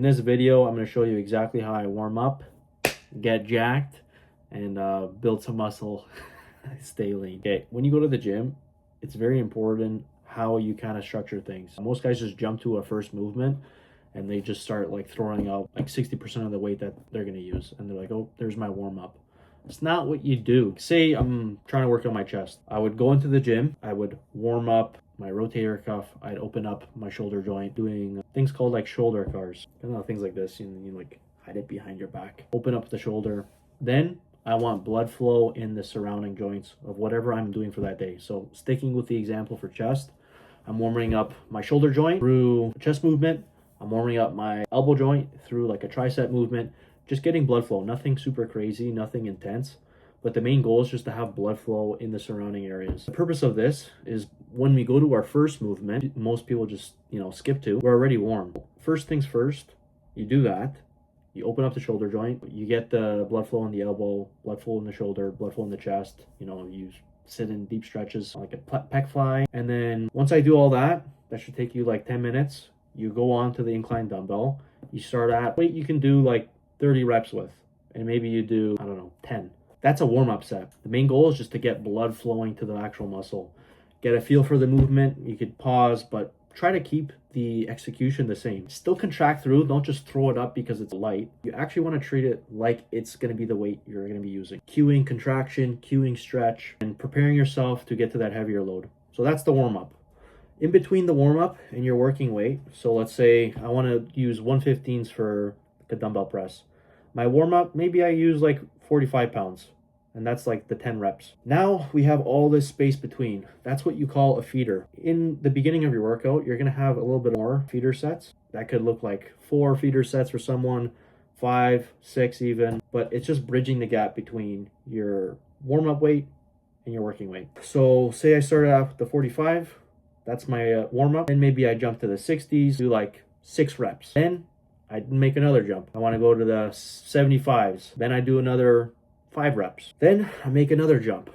In this video, I'm going to show you exactly how I warm up, get jacked, and build some muscle, stay lean. Okay, when you go to the gym, it's very important how you kind of structure things. Most guys just jump to a first movement and they just start like throwing out like 60% of the weight that they're going to use. And they're like, oh, there's my warm up. It's not what you do. Say I'm trying to work on my chest. I would go into the gym. I would warm up my rotator cuff. I'd open up my shoulder joint, doing things called like shoulder cars. Things like this. You like hide it behind your back. Open up the shoulder. Then I want blood flow in the surrounding joints of whatever I'm doing for that day. So sticking with the example for chest, I'm warming up my shoulder joint through chest movement. I'm warming up my elbow joint through like a tricep movement. Just getting blood flow, nothing super crazy, nothing intense. But the main goal is just to have blood flow in the surrounding areas. The purpose of this is when we go to our first movement, most people just, skip to, we're already warm. First things first, you do that. You open up the shoulder joint, you get the blood flow in the elbow, blood flow in the shoulder, blood flow in the chest. You sit in deep stretches like a pec fly. And then once I do all that, that should take you like 10 minutes. You go on to the incline dumbbell. You start at weight you can do like 30 reps with, and maybe you do, 10. That's a warm-up set. The main goal is just to get blood flowing to the actual muscle. Get a feel for the movement. You could pause, but try to keep the execution the same. Still contract through. Don't just throw it up because it's light. You actually want to treat it like it's going to be the weight you're going to be using. Cueing contraction, cueing stretch, and preparing yourself to get to that heavier load. So that's the warm-up. In between the warm-up and your working weight, so let's say I want to use 115s for the dumbbell press. My warm-up, maybe I use like 45 pounds, and that's like the 10 reps. Now we have all this space between. That's what you call a feeder. In the beginning of your workout, you're going to have a little bit more feeder sets. That could look like 4 feeder sets for someone, 5, 6 even, but it's just bridging the gap between your warm-up weight and your working weight. So say I started out with the 45, that's my warm-up, and maybe I jump to the 60s, do like 6 reps. Then I make another jump. I want to go to the 75s. Then I do another 5 reps. Then I make another jump.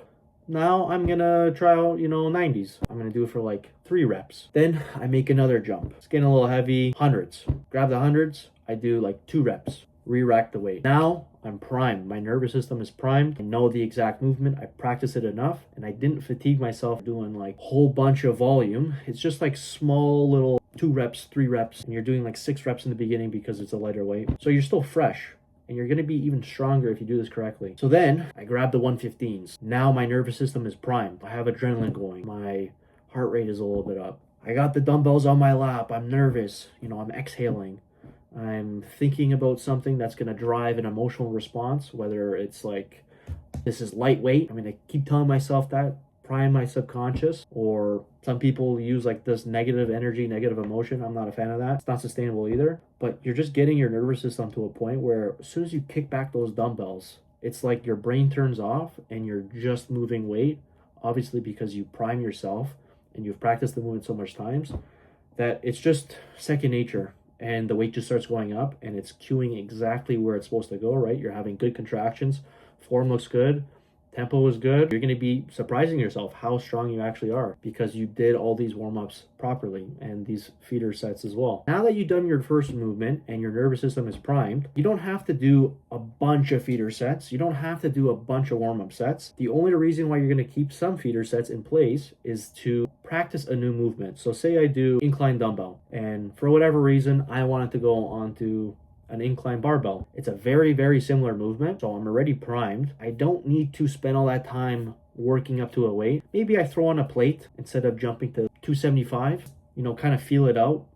Now I'm going to try out, 90s. I'm going to do it for like 3 reps. Then I make another jump. It's getting a little heavy. 100s. Grab the 100s. I do like 2 reps. Re-rack the weight. Now I'm primed. My nervous system is primed. I know the exact movement. I practice it enough, and I didn't fatigue myself doing like a whole bunch of volume. It's just like small little 2 reps, 3 reps, and you're doing like 6 reps in the beginning because it's a lighter weight. So you're still fresh, and you're going to be even stronger if you do this correctly. So then I grab the 115s. Now my nervous system is primed. I have adrenaline going. My heart rate is a little bit up. I got the dumbbells on my lap. I'm nervous. I'm exhaling. I'm thinking about something that's going to drive an emotional response, whether it's like, this is lightweight. I'm going to keep telling myself that, prime my subconscious, or some people use like this negative energy, negative emotion. I'm not a fan of that. It's not sustainable either, but you're just getting your nervous system to a point where as soon as you kick back those dumbbells, it's like your brain turns off and you're just moving weight, obviously because you prime yourself and you've practiced the movement so much times that it's just second nature. And the weight just starts going up and it's cueing exactly where it's supposed to go, right? You're having good contractions, form looks good, tempo is good. You're going to be surprising yourself how strong you actually are because you did all these warm-ups properly and these feeder sets as well. Now that you've done your first movement and your nervous system is primed, you don't have to do a bunch of feeder sets. You don't have to do a bunch of warm-up sets. The only reason why you're going to keep some feeder sets in place is to practice a new movement. So say I do incline dumbbell, and for whatever reason, I wanted to go onto an incline barbell. It's a very, very similar movement, so I'm already primed. I don't need to spend all that time working up to a weight. Maybe I throw on a plate instead of jumping to 275, kind of feel it out,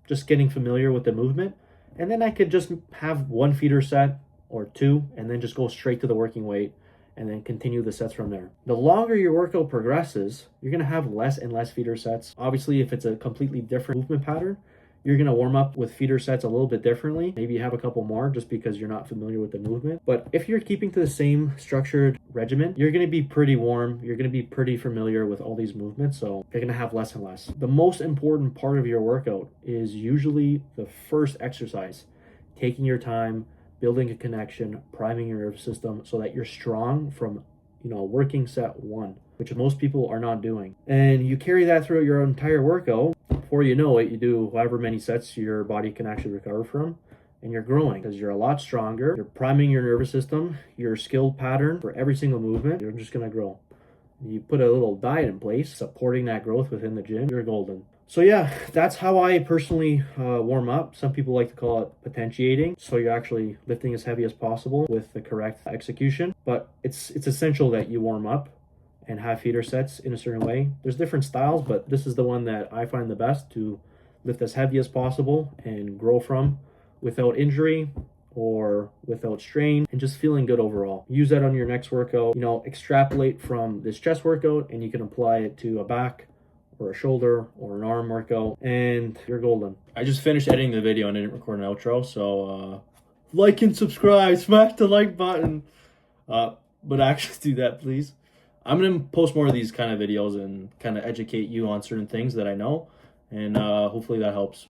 just getting familiar with the movement. And then I could just have 1 feeder set or 2, and then just go straight to the working weight and then continue the sets from there. The longer your workout progresses, you're going to have less and less feeder sets. Obviously, if it's a completely different movement pattern, you're going to warm up with feeder sets a little bit differently. Maybe you have a couple more just because you're not familiar with the movement. But if you're keeping to the same structured regimen, you're going to be pretty warm. You're going to be pretty familiar with all these movements. So you're going to have less and less. The most important part of your workout is usually the first exercise. Taking your time, building a connection, priming your nervous system so that you're strong from, working set 1, which most people are not doing. And you carry that throughout your entire workout. Before you know it, you do however many sets your body can actually recover from, and you're growing because you're a lot stronger. You're priming your nervous system, your skill pattern for every single movement. You're just gonna grow. You put a little diet in place supporting that growth within the gym, you're golden. So yeah, that's how I personally warm up. Some people like to call it potentiating. So you're actually lifting as heavy as possible with the correct execution. But it's essential that you warm up and have feeder sets in a certain way. There's different styles, but this is the one that I find the best to lift as heavy as possible and grow from without injury or without strain, and just feeling good overall. Use that on your next workout. You know, extrapolate from this chest workout and you can apply it to a back or a shoulder or an arm workout, and you're golden. I just finished editing the video and I didn't record an outro, so like and subscribe, smash the like button. But actually do that, please. I'm gonna post more of these kind of videos and kind of educate you on certain things that I know, and hopefully that helps.